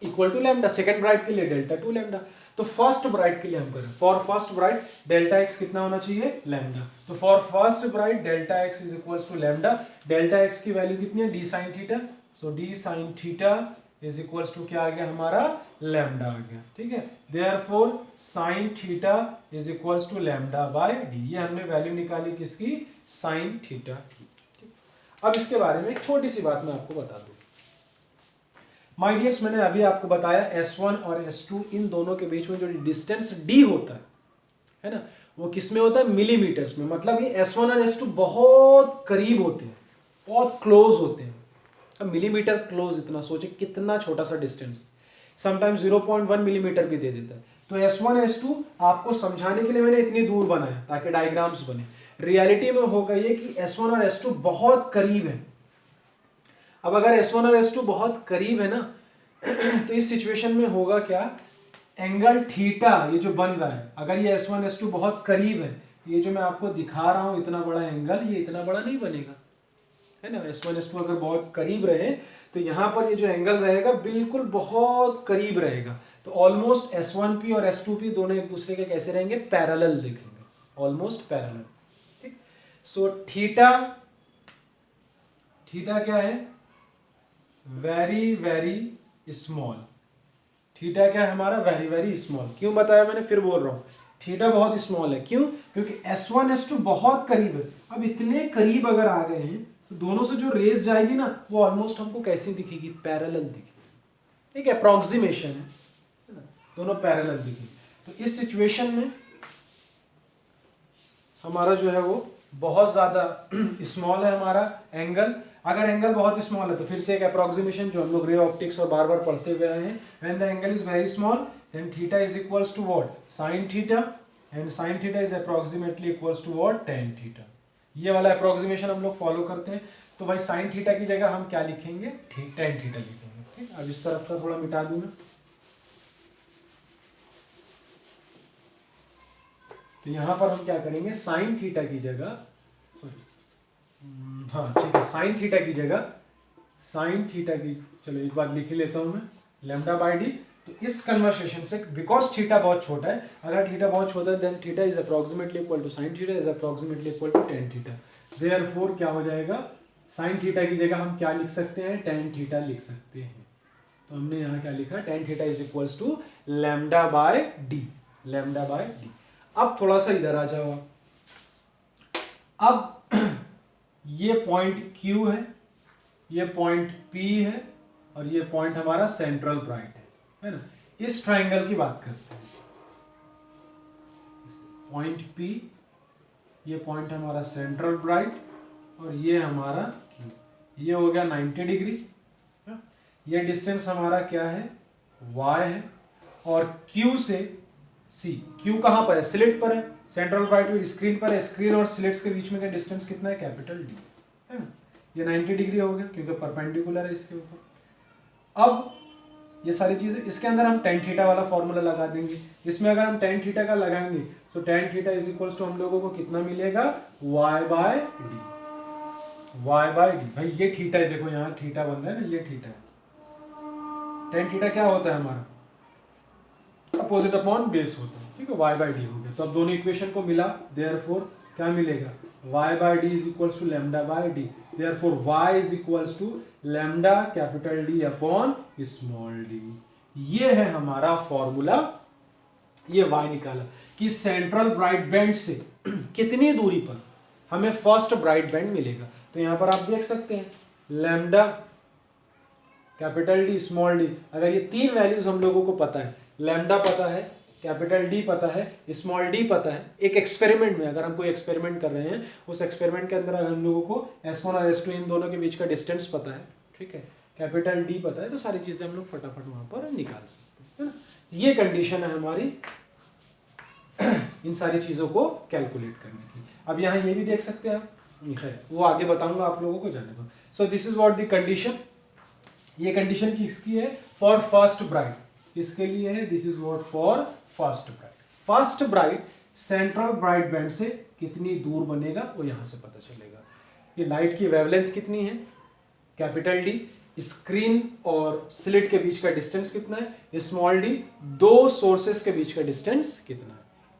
equal to lambda. Second bright के लिए डेल्टा 2 लैम्डा। तो फर्स्ट ब्राइट के लिए हम करें, for first bright delta X कितना होना चाहिए, लैम्डा। तो for first bright delta x is equals to lambda, delta X की वैल्यू कितनी है, D sine theta. So D sine theta is equals to क्या आ गया हमारा, लैम्डा आ गया। ठीक है, therefore sine theta is equals to lambda by D, ये हमने वैल्यू निकाली किसकी, साइन थीटा की। अब इसके बारे में एक छोटी सी बात मैं आपको बता दूं। माय डियर्स, मैंने अभी आपको बताया S1 और S2 इन दोनों के बीच में जो डिस्टेंस D होता है ना, वो किस में होता है, मिलीमीटर्स में। मतलब ये S1 और S2 बहुत करीब होते हैं, बहुत क्लोज होते हैं। अब मिलीमीटर क्लोज, इतना सोचे कितना छोटा सा डिस्टेंस, समटाइम्स 0.1 मिलीमीटर भी दे देता है। तो S1 S2 आपको समझाने के लिए मैंने इतनी दूर बनाया ताकि डायग्राम्स बने। रियलिटी में होगा ये कि S1 और S2 बहुत करीब है। अब अगर S1 और S2 बहुत करीब है ना तो इस सिचुएशन में होगा क्या, एंगल थीटा ये जो बन रहा है, अगर ये S1 S2 बहुत करीब है तो ये जो मैं आपको दिखा रहा हूं इतना बड़ा एंगल, ये इतना बड़ा नहीं बनेगा, है ना। S1 S2 अगर बहुत करीब रहे तो यहाँ पर ये जो एंगल रहेगा बिल्कुल बहुत करीब रहेगा। तो ऑलमोस्ट S1P और S2P दोनों एक दूसरे के कैसे रहेंगे, पैरेलल दिखेंगे, ऑलमोस्ट पैरेलल। ठीक, सो थीटा क्या है, वेरी वेरी स्मॉल। थीटा क्या है हमारा, वेरी वेरी स्मॉल। क्यों बताया मैंने, फिर बोल रहा हूं, थीटा बहुत स्मॉल है। क्यों, क्योंकि S1 S2 बहुत करीब है। अब इतने करीब अगर आ गए हैं तो दोनों से जो रेज जाएगी ना वो ऑलमोस्ट हमको कैसी दिखेगी, पैरेलल दिखेगी। एक अप्रोक्सीमेशन है ना, दोनों पैरेलल दिखेगी। तो इस सिचुएशन में हमारा जो है वो बहुत ज्यादा स्मॉल है हमारा एंगल। अगर एंगल बहुत स्मॉल है तो फिर से एक अप्रोक्सीमेशन जो हम लोग रे ऑप्टिक्स और बार बार पढ़ते हुए आए हैं, when the angle is very small then theta is equals to what, sine theta, and sine theta is approximately equals to what, tan theta. ये वाला अप्रोक्सीमेशन हम लोग फॉलो करते हैं। तो भाई साइन थीटा की जगह हम क्या लिखेंगे, टेन थीटा लिखेंगे। ठीक, अब इस तरफ का थोड़ा मिटा दूं मैं, तो यहां पर हम क्या करेंगे, साइन थीटा की जगह, हाँ ठीक है, साइन थीटा की जगह, साइन थीटा की, चलो एक बार लिख ही लेता हूं मैं, लैम्डा बाई डी। तो इस कन्वर्सेशन से, बिकॉज थीटा बहुत छोटा है, अगर थीटा बहुत छोटा है then theta is approximately equal to sine theta is approximately equal to tan theta. Therefore क्या हो जाएगा, साइन थीटा की जगह हम क्या लिख सकते हैं, टेन थीटा लिख सकते हैं। तो हमने यहाँ क्या लिखा, tan theta is equals to lambda by D, lambda by D. अब थोड़ा सा इधर आ जाओ आप। अब ये पॉइंट Q है, ये पॉइंट P है, और ये पॉइंट हमारा सेंट्रल ब्राइट है ना। इस ट्राइंगल की बात करते हैं, पॉइंट P, ये पॉइंट हमारा सेंट्रल ब्राइट, और ये हमारा Q, ये हो गया 90 डिग्री। ये डिस्टेंस हमारा क्या है, y है, और Q से C, Q कहां पर है, स्लिट पर है, सेंट्रल ब्राइट में स्क्रीन पर है, स्क्रीन और स्लिट्स के बीच में का डिस्टेंस कितना है, कैपिटल D, है ना। ये 90 डिग्री हो गया क्योंकि परपेंडिकुलर है इसके ऊपर। अब ये सारी चीजें, इसके अंदर हम टेन थीटा वाला फॉर्मूला लगा देंगे। इसमें अगर हम टेन थीटा का लगाएंगे तो tan theta is equals to हम लोगों को कितना मिलेगा, y by D, y by D. भाई ये थीटा है, देखो यहाँ थीटा बन रहा है ना, ये थीटा है। टेन थीटा क्या होता है हमारा, अपोजिट अपॉन बेस होता है, ठीक है, y बाय डी हो गया। तो अब दोनों इक्वेशन को मिला, देयरफॉर क्या मिलेगा, y by D is equals to lambda by D, therefore y is equals to lambda capital D upon small d। ये है हमारा फॉर्मूला। ये y निकाला कि सेंट्रल ब्राइट बैंड से कितनी दूरी पर हमें फर्स्ट ब्राइट बैंड मिलेगा। तो यहां पर आप देख सकते हैं lambda capital D small d, अगर ये तीन वैल्यूज हम लोगों को पता है, लैम्डा पता है, कैपिटल D पता है, स्मॉल d पता है। एक एक्सपेरिमेंट में अगर हम कोई एक्सपेरिमेंट कर रहे हैं, उस एक्सपेरिमेंट के अंदर हम लोगों को S1 और S2 इन दोनों के बीच का डिस्टेंस पता है, ठीक है, कैपिटल D पता है, तो सारी चीजें हम लोग फटाफट वहां पर निकाल सकते हैं, है ना। ये कंडीशन है हमारी इन सारी चीजों को कैलकुलेट करने की। अब यहाँ ये भी देख सकते हैं आप, खैर वो आगे बताऊंगा आप लोगों को, जाने दो। So this is what the condition, ये कंडीशन किसकी है, फॉर फर्स्ट ब्राइट, किसके लिए है, this is what for first bright. First bright central bright band से कितनी दूर बनेगा वो यहां से पता चलेगा। ये लाइट की वेवलेंथ कितनी है, कैपिटल D, स्क्रीन और स्लिट के बीच का डिस्टेंस कितना है, स्मॉल d, दो सोर्सेस के बीच का डिस्टेंस कितना है।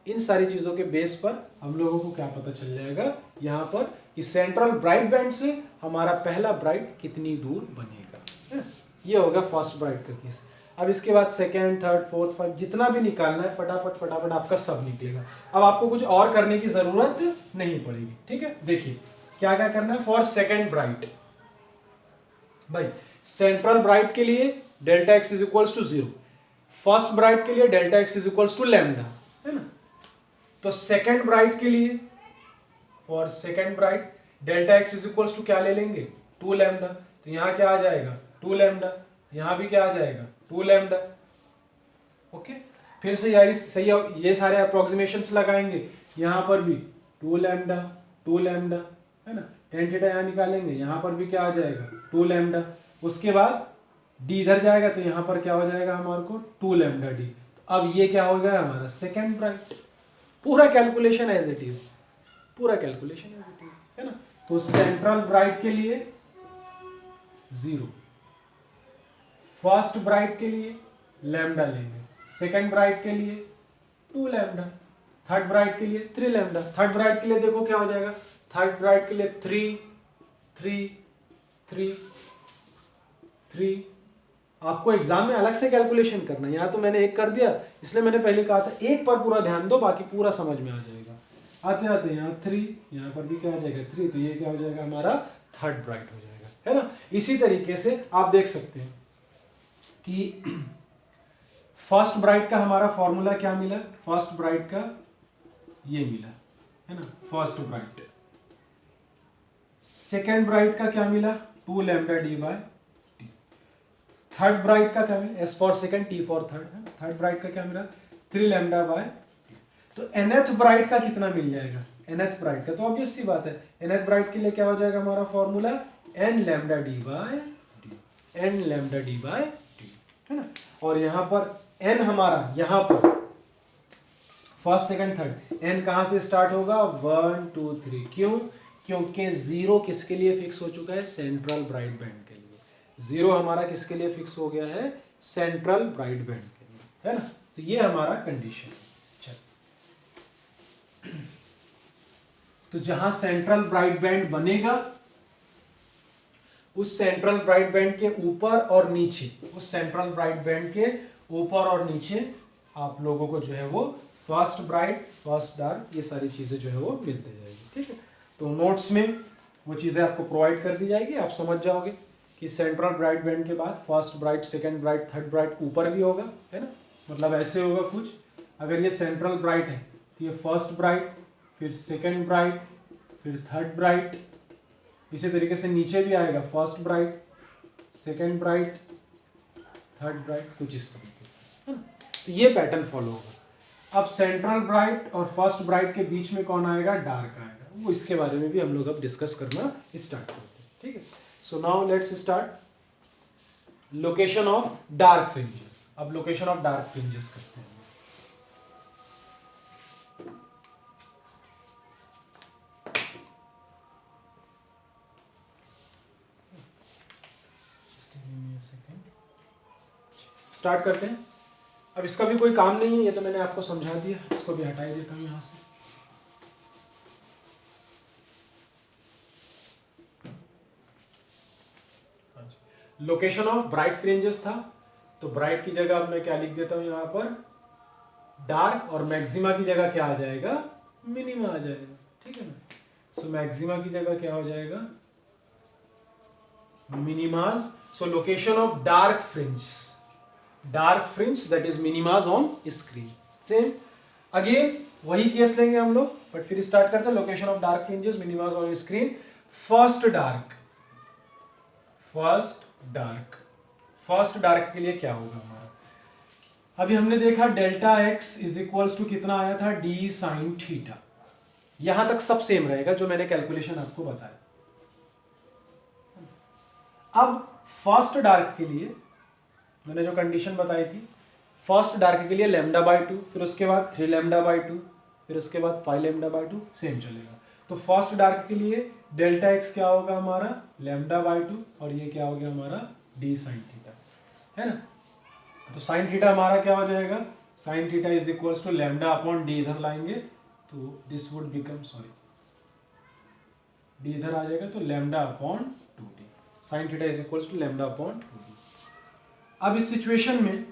इन सारी चीजों के बेस पर हम लोगों को क्या पता चल जाएगा यहाँ पर कि सेंट्रल ब्राइट बैंड से हमारा पहला ब्राइट कितनी दूर बनेगा। ये होगा फर्स्ट ब्राइट का केस। अब इसके बाद सेकेंड, थर्ड, फोर्थ, फाइव, जितना भी निकालना है फटाफट फटाफट आपका सब निकलेगा। अब आपको कुछ और करने की जरूरत नहीं पड़ेगी, ठीक है। देखिए क्या क्या करना है, फॉर सेकेंड ब्राइट, भाई सेंट्रल ब्राइट के लिए delta x is equals to 0, first bright के लिए delta x is equals to lambda, है ना। तो सेकेंड ब्राइट के लिए, for second bright delta x is equals to क्या ले लेंगे, 2 लैम्डा। तो यहां क्या आ जाएगा, 2 लैम्डा, यहां भी क्या आ जाएगा, 2 लैम्डा। ओके, फिर से यार सही, ये सारे अप्रोक्सीमेशंस लगाएंगे, यहां पर भी 2 लैम्डा, 2 लैम्डा, है ना। टेन थीटा यहाँ निकालेंगे, यहाँ पर भी क्या आ जाएगा 2 लैम्डा। उसके बाद डी इधर जाएगा तो यहाँ पर क्या हो जाएगा हमारे को 2 लैम्डा डी। तो अब ये क्या हो गया हमारा सेकेंड ब्राइट। पूरा कैलकुलेशन एज इट इज, पूरा कैलकुलेशन एज इट इज, है ना। तो सेंट्रल ब्राइट के लिए 0, फर्स्ट ब्राइट के लिए लैम्डा लेंगे, सेकेंड ब्राइट के लिए 2 लैम्डा, थर्ड ब्राइट के लिए 3 लैम्डा। थर्ड ब्राइट के लिए देखो क्या हो जाएगा, थर्ड ब्राइट के लिए 3 3 3 3। आपको एग्जाम में अलग से कैलकुलेशन करना है, यहाँ तो मैंने एक कर दिया, इसलिए मैंने पहले कहा था एक पर पूरा ध्यान दो, बाकी पूरा समझ में आ जाएगा। आते आते यहाँ 3, यहाँ पर भी क्या आ जाएगा 3, तो ये क्या हो जाएगा हमारा थर्ड ब्राइट हो जाएगा, है ना। इसी तरीके से आप देख सकते हैं कि फर्स्ट ब्राइट का हमारा फॉर्मूला क्या मिला, फर्स्ट ब्राइट का ये मिला, है ना, फर्स्ट ब्राइट। सेकेंड ब्राइट का क्या मिला 2 lambda D by T. Third bright का क्या मिला, S for second T for third, है। थर्ड ब्राइट का क्या मिला 3 लैम्डा बाय टी। तो nth ब्राइट का कितना मिल जाएगा, nth ब्राइट का तो ऑब्वियस सी बात है, nth ब्राइट के लिए क्या हो जाएगा हमारा formula n lambda D by d, n lambda D by t, है ना। और यहां पर n हमारा यहां पर फर्स्ट सेकंड थर्ड n कहां से स्टार्ट होगा 1 2 3, क्यों, क्योंकि 0 किसके लिए फिक्स हो चुका है सेंट्रल ब्राइट बैंड के लिए, 0 हमारा किसके लिए फिक्स हो गया है सेंट्रल ब्राइट बैंड के लिए, है ना। तो ये हमारा कंडीशन है। चल, तो जहां सेंट्रल ब्राइट बैंड बनेगा उस सेंट्रल ब्राइट बैंड के ऊपर और नीचे, उस सेंट्रल ब्राइट बैंड के ऊपर और नीचे आप लोगों को जो है वो फर्स्ट ब्राइट फर्स्ट डार्क ये सारी चीजें जो है वो मिलते जाएगी, ठीक है। तो नोट्स में वो चीजें आपको प्रोवाइड कर दी जाएगी, आप समझ जाओगे कि सेंट्रल ब्राइट बैंड के बाद first bright second bright third bright ऊपर भी होगा, है ना। मतलब ऐसे होगा कुछ, अगर ये सेंट्रल ब्राइट है तो ये फर्स्ट ब्राइट, फिर सेकंड ब्राइट, फिर थर्ड ब्राइट, इसी तरीके से नीचे भी आएगा first bright second bright third bright, कुछ इस तरीके से, है ना। तो ये पैटर्न फॉलो होगा। अब सेंट्रल ब्राइट और फर्स्ट ब्राइट के बीच में कौन आएगा डार्क आएगा, वो इसके बारे में भी हम लोग अब डिस्कस करना स्टार्ट करते हैं, ठीक है। So now let's start location of dark fringes. अब लोकेशन ऑफ डार्क फ्रिंजेस करते हैं। स्टार्ट करते हैं। अब इसका भी कोई काम नहीं है, ये तो मैंने आपको समझा दिया, इसको भी हटा ही देता हूं यहां से। लोकेशन ऑफ ब्राइट फ्रिंजेस था, तो ब्राइट की जगह अब मैं क्या लिख देता हूं यहां पर डार्क, और मैक्सिमा की जगह क्या आ जाएगा मिनिमा आ जाएगा, ठीक है ना। सो मैक्सिमा की जगह क्या हो जाएगा minima. So location of dark fringe that is minima on screen. Same again वही केस लेंगे हम लोग, बट फिर स्टार्ट करते हैं location of dark fringes minima on screen. First dark के लिए क्या होगा हमारा, अभी हमने देखा delta x is equals to कितना आया था डी साइन थीटा, यहां तक सब सेम रहेगा जो मैंने कैलकुलेशन आपको बताया। अब फर्स्ट डार्क के लिए मैंने जो कंडीशन बताई थी, फर्स्ट डार्क के लिए लैम्डा बाय 2, फिर उसके बाद 3 लैम्डा बाय 2, फिर उसके बाद 5 लैम्डा बाय 2, सेम चलेगा। तो फर्स्ट डार्क के लिए डेल्टा एक्स क्या होगा हमारा लैम्डा बाय 2, और ये क्या हो गया हमारा डी साइन थीटा, है ना। तो साइन थीटा हमारा क्या हो जाएगा sine theta is equals to lambda upon d, इधर लाएंगे तो दिस वुड बिकम डी इधर आ जाएगा, तो lambda upon 2d, sine theta is equals to lambda upon 2d। अब इस सिचुएशन में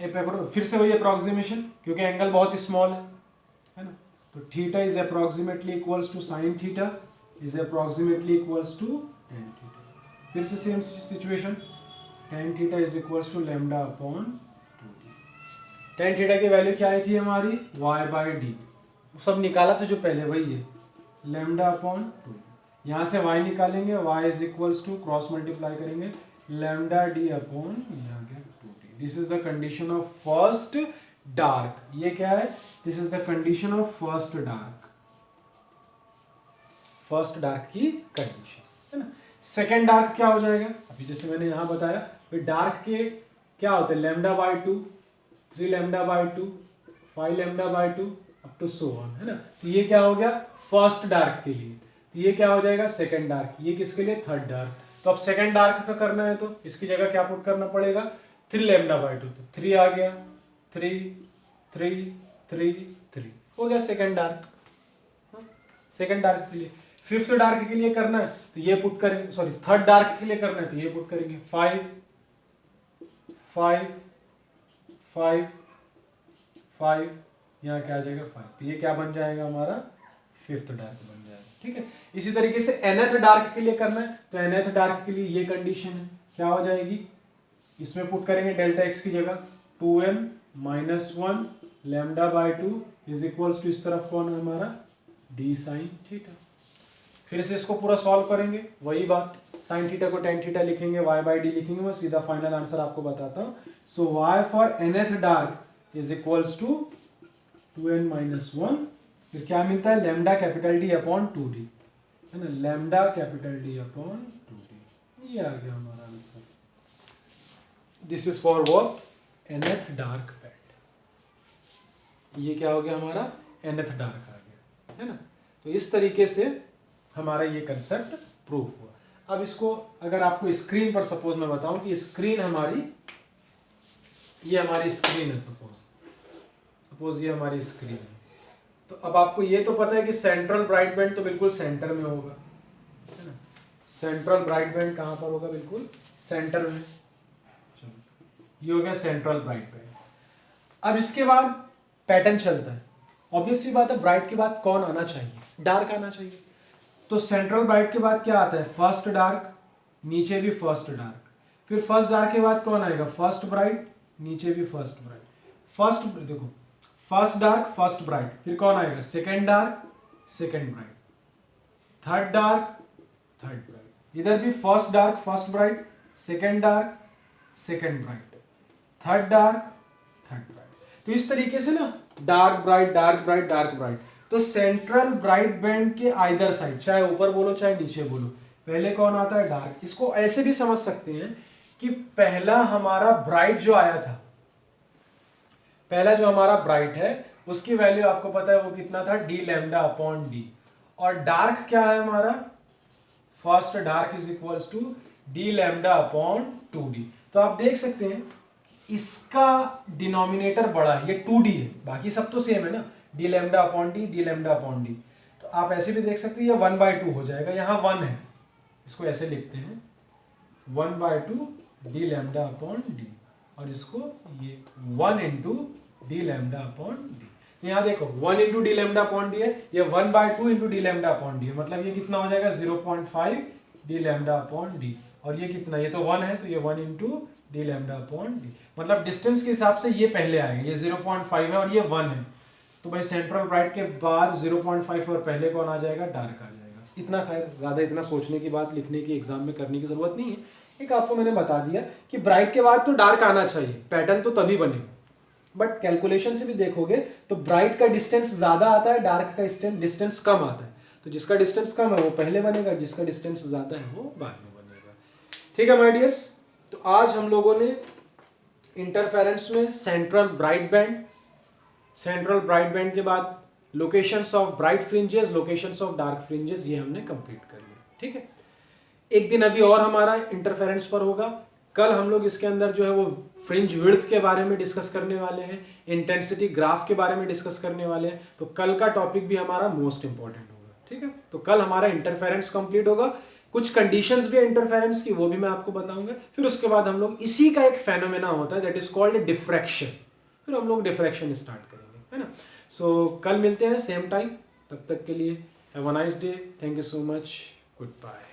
फिर से वही अप्रोक्सीमेशन, क्योंकि एंगल बहुत स्मॉल है ना। तो theta is approximately equals to sine theta is approximately equals to tan theta. फिर से same situation, tan theta is equals to lambda upon 2d। Tan theta की वैल्यू क्या आई थी हमारी y बाई डी, सब निकाला था जो पहले वही है लैम्डा अपॉन 2। यहाँ से y निकालेंगे, y is equals to cross multiply करेंगे लैम्डा डी अपॉन यहाँ गया 2d। This is the condition of first dark. ये क्या है, this is the condition of first dark. First dark की कंडीशन, है ना। सेकेंड डार्क क्या हो जाएगा, अभी जैसे मैंने यहाँ बताया भाई डार्क के क्या होते हैं, lambda by 2, 3 lambda by 2, 5 lambda by 2 up to so on, है ना। तो ये क्या हो गया फर्स्ट डार्क के लिए, तो ये क्या हो जाएगा सेकेंड डार्क, ये किसके लिए थर्ड डार्क। तो अब सेकेंड डार्क का करना है तो इसकी जगह क्या पुट करना पड़ेगा, 3 लैम्डा बाय 2, तो 3 आ गया, 3 3 3 3 हो गया सेकेंड डार्क, सेकेंड डार्क के लिए। फिफ्थ डार्क के लिए करना है तो ये पुट करेंगे, सॉरी थर्ड डार्क के लिए करना है तो ये पुट करेंगे 5 5 5 5, यहाँ क्या आ जाएगा 5, तो ये क्या बन जाएगा हमारा फिफ्थ डार्क बन जाएगा, ठीक है। इसी तरीके से nth डार्क के लिए करना है तो nth डार्क के लिए ये कंडीशन है, क्या हो जाएगी, इसमें पुट करेंगे डेल्टा x की जगह 2n minus 1 lambda by 2 is equals to इस तरफ कौन है हमारा d साइन थीटा। फिर से इसको पूरा सॉल्व करेंगे, वही बात साइन थीटा को टेन थीटा लिखेंगे, y बाई डी लिखेंगे, मैं सीधा फाइनल आंसर आपको बताता हूँ। So y for nth dark is equals to 2n minus 1, फिर क्या मिलता है lambda capital D upon 2d, है ना, lambda capital D upon 2d, ये आ गया हमारा answer. This is for what nth dark PAT, ये क्या हो गया हमारा nth डार्क आ गया, है ना। तो इस तरीके से हमारा ये कंसेप्ट प्रूफ हुआ। अब इसको अगर आपको स्क्रीन पर सपोज मैं बताऊं कि स्क्रीन हमारी, ये हमारी स्क्रीन है, सपोज ये हमारी स्क्रीन है, तो अब आपको ये तो पता है कि सेंट्रल ब्राइट बैंड तो बिल्कुल सेंटर में होगा, है ना, सेंट्रल ब्राइट बैंड कहाँ पर होगा, बिल्कुल सेंटर में। चलो ये हो गया सेंट्रल ब्राइट बैंड। अब इसके बाद पैटर्न चलता है, ऑब्वियस सी बात है ब्राइट के बाद कौन आना चाहिए, डार्क आना चाहिए। तो सेंट्रल ब्राइट के बाद क्या आता है फर्स्ट डार्क, नीचे भी फर्स्ट डार्क, फिर फर्स्ट डार्क के बाद कौन आएगा फर्स्ट ब्राइट, नीचे भी फर्स्ट ब्राइट, फर्स्ट देखो फर्स्ट डार्क फर्स्ट ब्राइट, फिर कौन आएगा second dark second bright, third dark third bright, इधर भी first dark first bright, second dark second bright, third dark third bright. तो इस तरीके से ना dark bright dark bright dark bright. तो सेंट्रल ब्राइट बैंड के आइदर साइड, चाहे ऊपर बोलो चाहे नीचे बोलो, पहले कौन आता है डार्क। इसको ऐसे भी समझ सकते हैं कि पहला हमारा ब्राइट जो आया था, पहला जो हमारा ब्राइट है उसकी वैल्यू आपको पता है वो कितना था डी लैम्डा अपॉन डी, और डार्क क्या है हमारा first dark is equals to d lambda upon 2d। तो आप देख सकते हैं इसका डिनोमिनेटर बड़ा है, ये 2d है, बाकी सब तो सेम है ना, D lambda upon D D lambda upon D. तो आप ऐसे भी देख सकते हैं ये 1/2 हो जाएगा, यहाँ 1 है, इसको ऐसे लिखते हैं 1/2 डी लैम्डा अपॉन डी, और इसको ये 1 into D lambda upon D. तो यहाँ देखो 1 into D lambda upon D है, ये 1/2 into D lambda upon D है, मतलब ये कितना हो जाएगा 0.5 डी लैम्डा अपॉन डी, और ये कितना, ये तो 1 है तो ये 1 into D lambda upon D, मतलब डिस्टेंस के हिसाब से ये पहले आएगा, ये 0.5 है और ये 1 है, तो भाई सेंट्रल ब्राइट के बाद 0.5 और पहले कौन आ जाएगा डार्क आ जाएगा। इतना खैर ज़्यादा इतना सोचने की बात लिखने की एग्जाम में करने की जरूरत नहीं है, एक आपको मैंने बता दिया कि ब्राइट के बाद तो डार्क आना चाहिए, पैटर्न तो तभी बनेगा, बट कैलकुलेशन से भी देखोगे तो ब्राइट का डिस्टेंस ज़्यादा आता है, डार्क का डिस्टेंस कम आता है, तो जिसका डिस्टेंस कम है वो पहले बनेगा, जिसका डिस्टेंस ज़्यादा है वो बाद में बनेगा। ठीक है माय डियर्स, तो आज हम लोगों ने इंटरफेरेंस में सेंट्रल ब्राइट बैंड के बाद locations of bright fringes, locations of dark fringes, ये हमने कंप्लीट कर लिया। ठीक है, एक दिन अभी और हमारा इंटरफेरेंस पर होगा, कल हम लोग इसके अंदर जो है वो फ्रिंज विड्थ के बारे में डिस्कस करने वाले हैं, इंटेंसिटी ग्राफ के बारे में डिस्कस करने वाले हैं, तो कल का टॉपिक भी हमारा मोस्ट इंपॉर्टेंट होगा। ठीक है, तो कल हमारा इंटरफेरेंस कंप्लीट होगा, कुछ कंडीशंस भी है इंटरफेरेंस की वो भी मैं आपको बताऊंगा, फिर उसके बाद हम लोग इसी का एक फेनोमेना होता है दैट इज कॉल्ड डिफ्रैक्शन, फिर हम लोग डिफ्रैक्शन स्टार्ट करेंगे, है ना। सो कल मिलते हैं सेम टाइम, तब तक के लिए have a nice day, thank you so much, good bye.